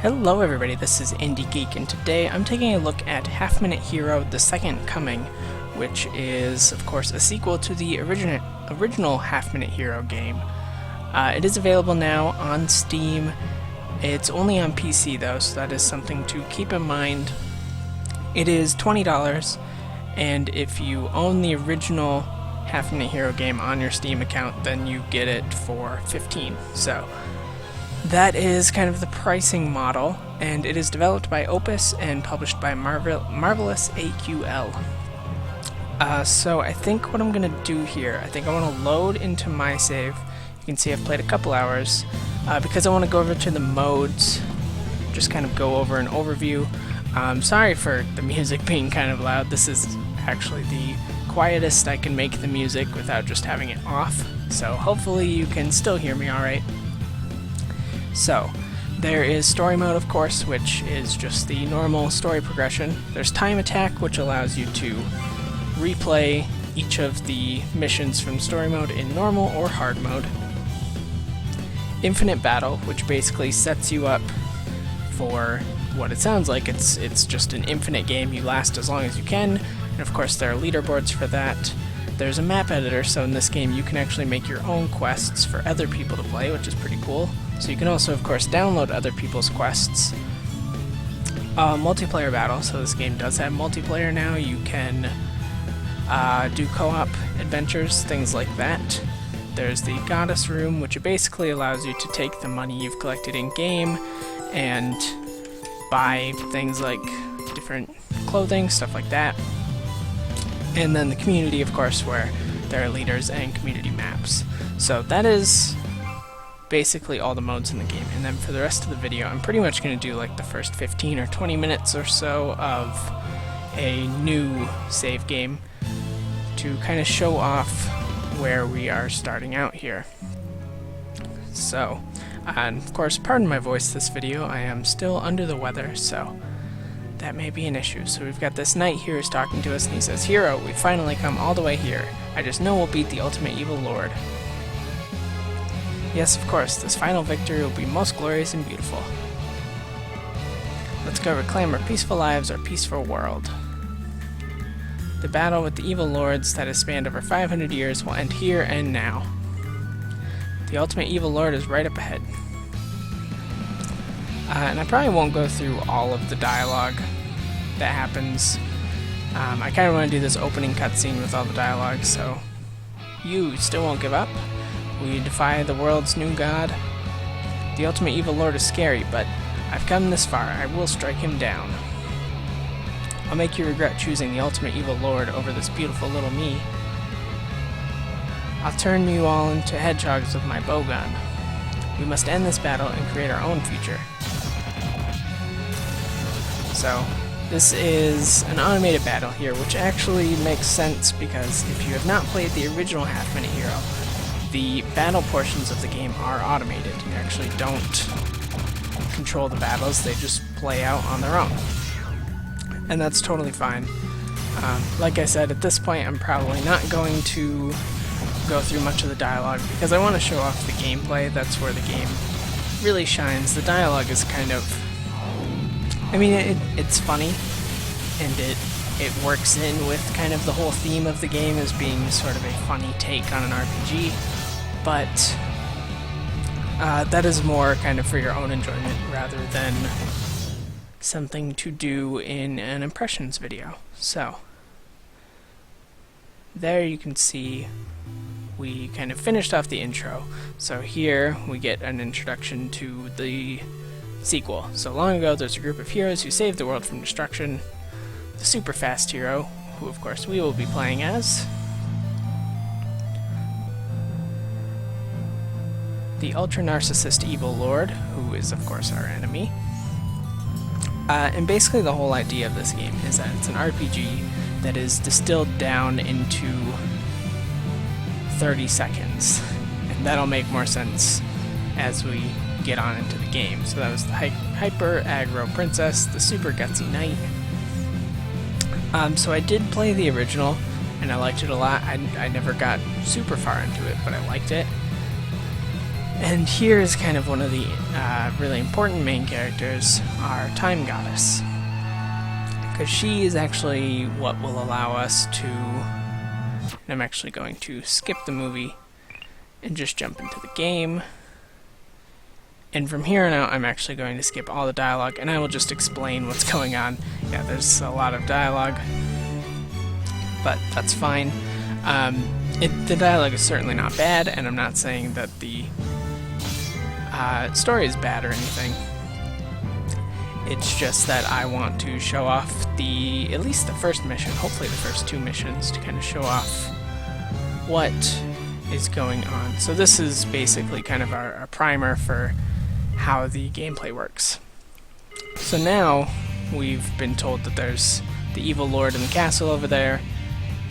Hello everybody, this is IndieGeek, and today I'm taking a look at Half Minute Hero: The Second Coming, which is, of course, a sequel to the original Half Minute Hero game. It is available now on Steam. It's only on PC though, so that is something to keep in mind. It is $20, and if you own the original Half Minute Hero game on your Steam account, then you get it for $15. So that is kind of the pricing model, and it is developed by Opus and published by MarvelousAQL. So I think what I'm going to do here, I think I want to load into my save. You can see I've played a couple hours, because I want to go over to the modes, just kind of go over an overview. Sorry for the music being kind of loud. This is actually the quietest I can make the music without just having it off, so hopefully you can still hear me alright. So, there is story mode, of course, which is just the normal story progression. There's time attack, which allows you to replay each of the missions from story mode in normal or hard mode. Infinite battle, which basically sets you up for what it sounds like. It's just an infinite game. You last as long as you can, and of course there are leaderboards for that. There's a map editor, so in this game you can actually make your own quests for other people to play, which is pretty cool. So you can also, of course, download other people's quests. Multiplayer battle, so this game does have multiplayer now. You can do co-op adventures, things like that. There's the goddess room, which basically allows you to take the money you've collected in-game and buy things like different clothing, stuff like that. And then the community, of course, where there are leaders and community maps. So that is basically all the modes in the game. And then for the rest of the video, I'm pretty much going to do like the first 15 or 20 minutes or so of a new save game to kind of show off where we are starting out here. So, and of course, pardon my voice this video, I am still under the weather, so that may be an issue. So we've got this knight here who's talking to us, and he says, "Hero, we've finally come all the way here. I just know we'll beat the ultimate evil lord. Yes, of course, this final victory will be most glorious and beautiful. Let's go reclaim our peaceful lives, our peaceful world. The battle with the evil lords that has spanned over 500 years will end here and now. The ultimate evil lord is right up ahead." And I probably won't go through all of the dialogue that happens. I kind of want to do this opening cutscene with all the dialogue, so... You still won't give up? Will you defy the world's new god? The ultimate evil lord is scary, but I've come this far. I will strike him down. I'll make you regret choosing the ultimate evil lord over this beautiful little me. I'll turn you all into hedgehogs with my bowgun. We must end this battle and create our own future. So, this is an automated battle here, which actually makes sense because if you have not played the original Half Minute Hero, the battle portions of the game are automated. You actually don't control the battles, they just play out on their own. And that's totally fine. Like I said, at this point I'm probably not going to go through much of the dialogue because I want to show off the gameplay. That's where the game really shines. The dialogue is kind of... I mean, it's funny, and it works in with kind of the whole theme of the game as being sort of a funny take on an RPG, but that is more kind of for your own enjoyment rather than something to do in an impressions video. So, there you can see we kind of finished off the intro. So here we get an introduction to the sequel. So long ago there's a group of heroes who saved the world from destruction. The super fast hero, who of course we will be playing as. The ultra narcissist evil lord, who is of course our enemy. And basically the whole idea of this game is that it's an RPG that is distilled down into 30 seconds. And that'll make more sense as we get on into the game. So that was the hyper aggro princess, the super gutsy knight. So I did play the original, and I liked it a lot. I never got super far into it, but I liked it. And here is kind of one of the really important main characters, our time goddess. Because she is actually what will allow us to... And I'm actually going to skip the movie and just jump into the game. And from here on out, I'm actually going to skip all the dialogue, and I will just explain what's going on. Yeah, there's a lot of dialogue, but that's fine. The dialogue is certainly not bad, and I'm not saying that the story is bad or anything. It's just that I want to show off at least the first mission, hopefully the first 2 missions, to kind of show off what is going on. So this is basically kind of our primer for how the gameplay works. So now we've been told that there's the evil lord in the castle over there,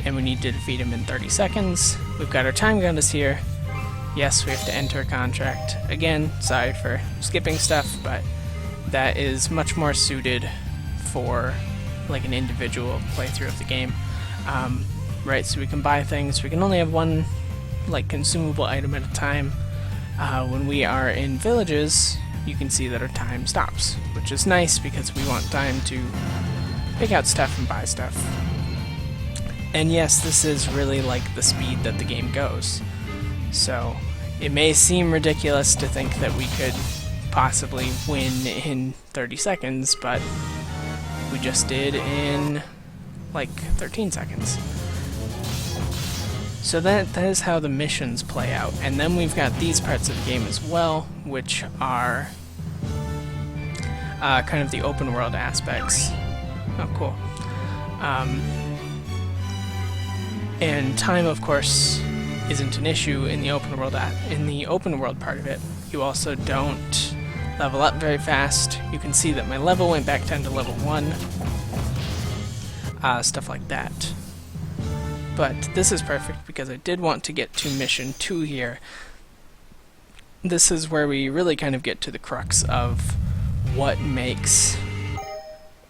and we need to defeat him in 30 seconds. We've got our time goddess here. Yes, we have to enter a contract. Again, sorry for skipping stuff, but that is much more suited for like an individual playthrough of the game. Right, so we can buy things. We can only have one like consumable item at a time. When we are in villages, you can see that our time stops, which is nice because we want time to pick out stuff and buy stuff. And yes, this is really like the speed that the game goes. So it may seem ridiculous to think that we could possibly win in 30 seconds, but we just did in like 13 seconds. So that is how the missions play out. And then we've got these parts of the game as well, which are kind of the open world aspects. Oh, cool. And time, of course, isn't an issue in the open world part of it. You also don't level up very fast. You can see that my level went back down to level 1. Stuff like that. But this is perfect because I did want to get to mission 2 here. This is where we really kind of get to the crux of what makes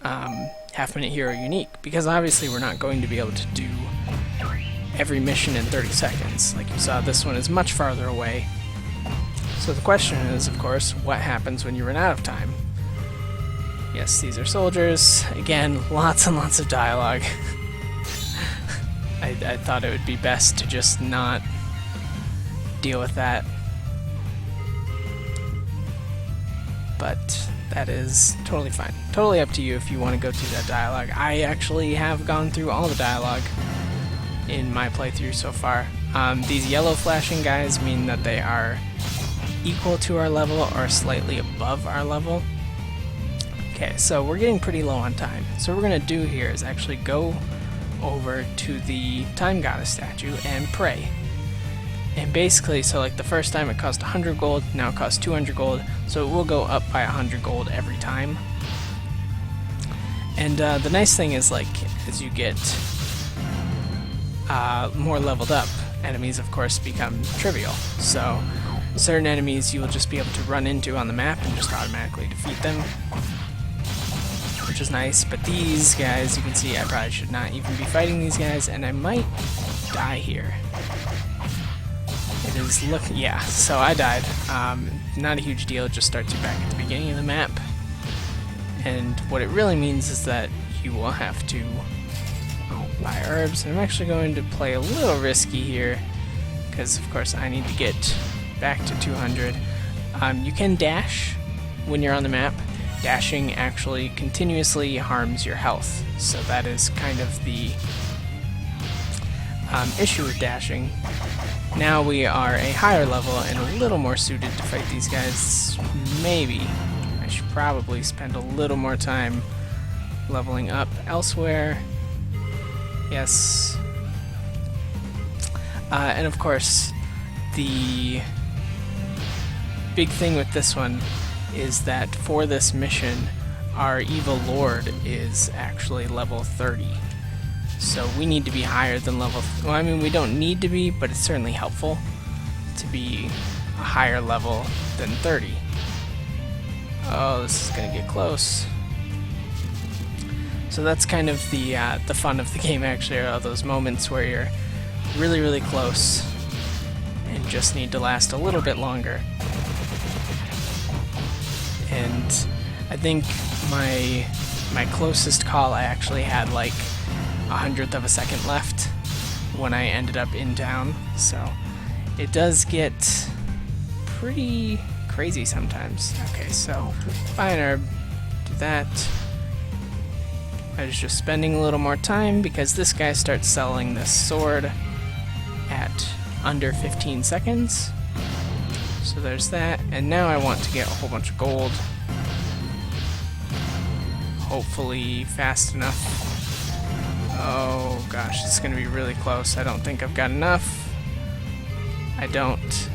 Half Minute Hero unique. Because obviously we're not going to be able to do every mission in 30 seconds. Like you saw, this one is much farther away. So the question is, of course, what happens when you run out of time? Yes, these are soldiers. Again, lots and lots of dialogue. I thought it would be best to just not deal with that. But that is totally fine. Totally up to you if you want to go through that dialogue. I actually have gone through all the dialogue in my playthrough so far. These yellow flashing guys mean that they are equal to our level or slightly above our level. Okay, so we're getting pretty low on time. So what we're going to do here is actually go over to the time goddess statue and pray. And basically, so like the first time it cost 100 gold, now it costs 200 gold, so it will go up by 100 gold every time. And the nice thing is, like, as you get more leveled up, enemies of course become trivial. So certain enemies you will just be able to run into on the map and just automatically defeat them, which is nice. But these guys, you can see I probably should not even be fighting these guys, and I might die here. It is yeah, so I died. Not a huge deal, it just starts you back at the beginning of the map. And what it really means is that you will have to buy herbs. And I'm actually going to play a little risky here, because of course I need to get back to 200. You can dash when you're on the map. Dashing actually continuously harms your health, so that is kind of the issue with dashing. Now we are a higher level and a little more suited to fight these guys. Maybe I should probably spend a little more time leveling up elsewhere. Yes. And of course, the big thing with this one is that for this mission, our evil lord is actually level 30. So we need to be higher than level... Well, I mean, we don't need to be, but it's certainly helpful to be a higher level than 30. Oh, this is going to get close. So that's kind of the fun of the game, actually, are those moments where you're really, really close and just need to last a little bit longer. And I think my closest call, I actually had like 1/100th of a second left when I ended up in town, so it does get pretty crazy sometimes. Okay, so fine, herb, do that. I was just spending a little more time because this guy starts selling this sword at under 15 seconds. So there's that, and now I want to get a whole bunch of gold. Hopefully fast enough. Oh gosh, it's gonna be really close. I don't think I've got enough. I don't.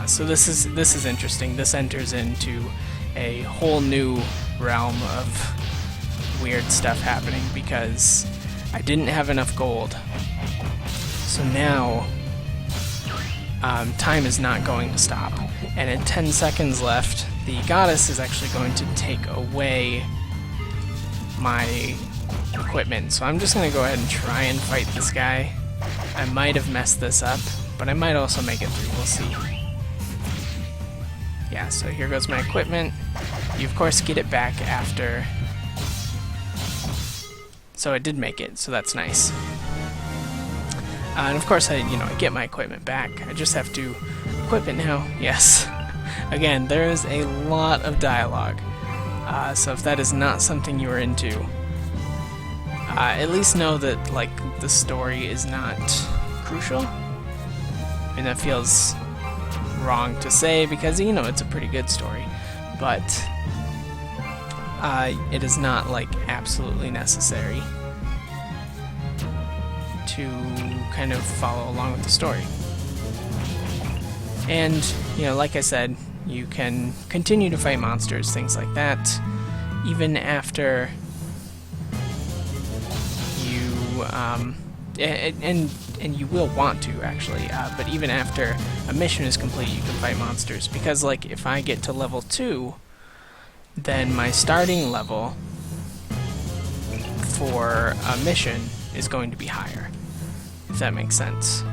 So this is interesting. This enters into a whole new realm of weird stuff happening because I didn't have enough gold. So now time is not going to stop, and at 10 seconds left, the goddess is actually going to take away my equipment. So I'm just going to go ahead and try and fight this guy. I might have messed this up, but I might also make it through. We'll see. Yeah, so here goes my equipment. You of course get it back after. So I did make it, so that's nice. And of course I get my equipment back. I just have to equip it now. Yes. Again, there is a lot of dialogue. So if that is not something you are into, at least know that like the story is not crucial. I mean, that feels wrong to say because it's a pretty good story, but it is not like absolutely necessary to kind of follow along with the story. And like I said, you can continue to fight monsters, things like that, even after you and you will want to actually, but even after a mission is complete, you can fight monsters, because like if I get to level 2, then my starting level for a mission is going to be higher, if that makes sense.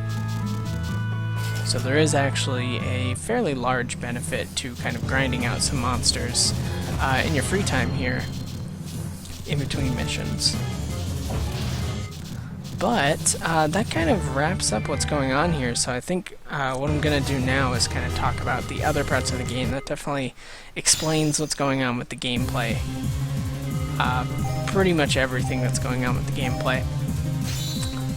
So there is actually a fairly large benefit to kind of grinding out some monsters in your free time here in between missions. But that kind of wraps up what's going on here, so I think what I'm going to do now is kind of talk about the other parts of the game. That definitely explains what's going on with the gameplay. Pretty much everything that's going on with the gameplay.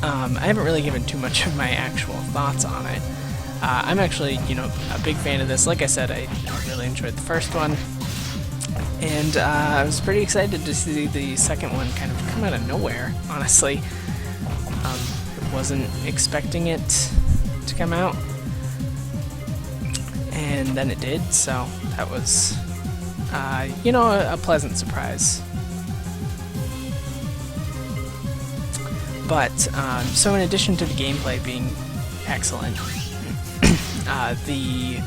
I haven't really given too much of my actual thoughts on it. I'm actually, a big fan of this. Like I said, I really enjoyed the first one. And I was pretty excited to see the second one kind of come out of nowhere, honestly. I wasn't expecting it to come out, and then it did, so that was, a pleasant surprise. But, so in addition to the gameplay being excellent, the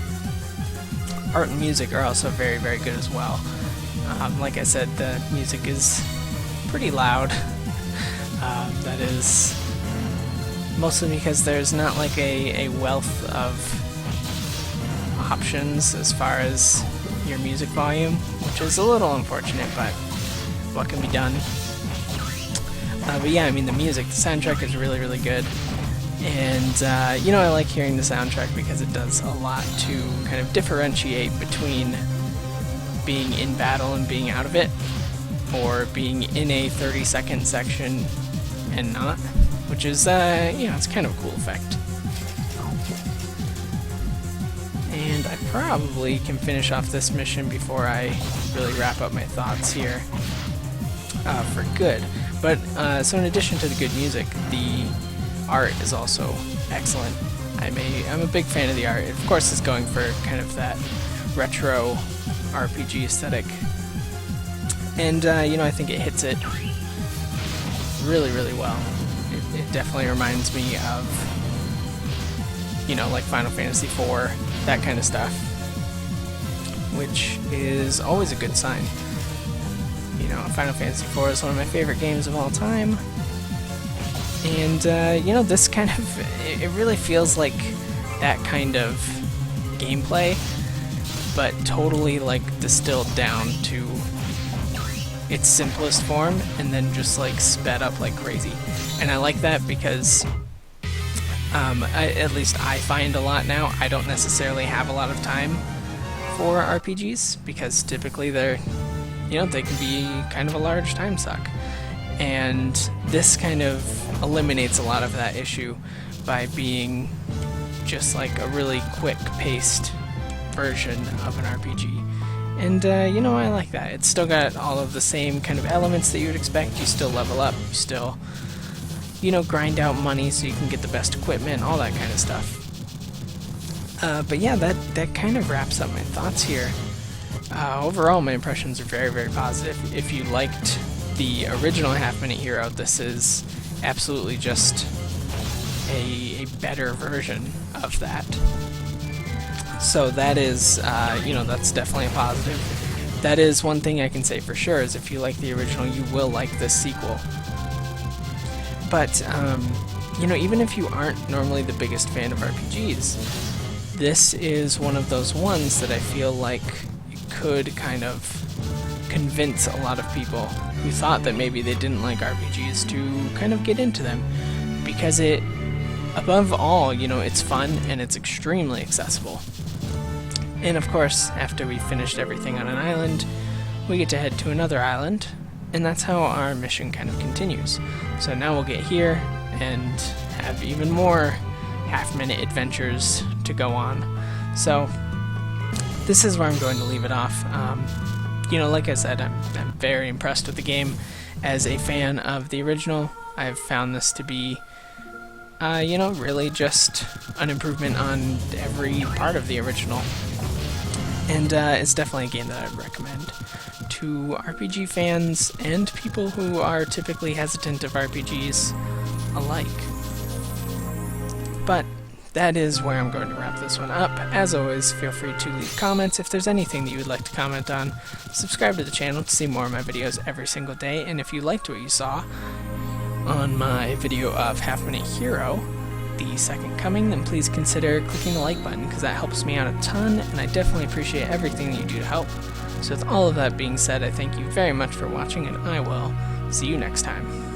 art and music are also very, very good as well. Like I said, the music is pretty loud. That is mostly because there's not like a wealth of options as far as your music volume, which is a little unfortunate, but what can be done? But yeah, I mean, the soundtrack is really, really good. And, I like hearing the soundtrack because it does a lot to kind of differentiate between being in battle and being out of it, or being in a 30-second section and not, which is, it's kind of a cool effect. And I probably can finish off this mission before I really wrap up my thoughts here for good. But, so in addition to the good music, the art is also excellent. I'm a big fan of the art. It, of course, is going for kind of that retro RPG aesthetic. And, I think it hits it really, really well. It definitely reminds me of, like Final Fantasy IV, that kind of stuff, which is always a good sign. Final Fantasy IV is one of my favorite games of all time. And, this kind of, it really feels like that kind of gameplay, but totally like distilled down to its simplest form and then just like sped up like crazy. And I like that because at least I find a lot now, I don't necessarily have a lot of time for RPGs because typically they're, they can be kind of a large time suck. And this kind of eliminates a lot of that issue by being just like a really quick-paced version of an RPG. And, I like that. It's still got all of the same kind of elements that you would expect. You still level up, you still, grind out money so you can get the best equipment, all that kind of stuff. But yeah, that kind of wraps up my thoughts here. Overall, my impressions are very, very positive. If you liked the original Half Minute Hero, this is absolutely just a better version of that. So that is, that's definitely a positive. That is one thing I can say for sure, is if you like the original, you will like this sequel. But, even if you aren't normally the biggest fan of RPGs, this is one of those ones that I feel like it could kind of convince a lot of people who thought that maybe they didn't like RPGs to kind of get into them, because it, above all, it's fun and it's extremely accessible. And of course, after we finished everything on an island, we get to head to another island, and that's how our mission kind of continues. So now we'll get here and have even more half-minute adventures to go on. So this is where I'm going to leave it off. Like I said, I'm very impressed with the game. As a fan of the original, I've found this to be, really just an improvement on every part of the original. And it's definitely a game that I'd recommend to RPG fans and people who are typically hesitant of RPGs alike. But that is where I'm going to wrap this one up. As always, feel free to leave comments if there's anything that you would like to comment on. Subscribe to the channel to see more of my videos every single day, and if you liked what you saw on my video of Half Minute Hero, the second coming, then please consider clicking the like button, because that helps me out a ton, and I definitely appreciate everything that you do to help. So with all of that being said, I thank you very much for watching, and I will see you next time.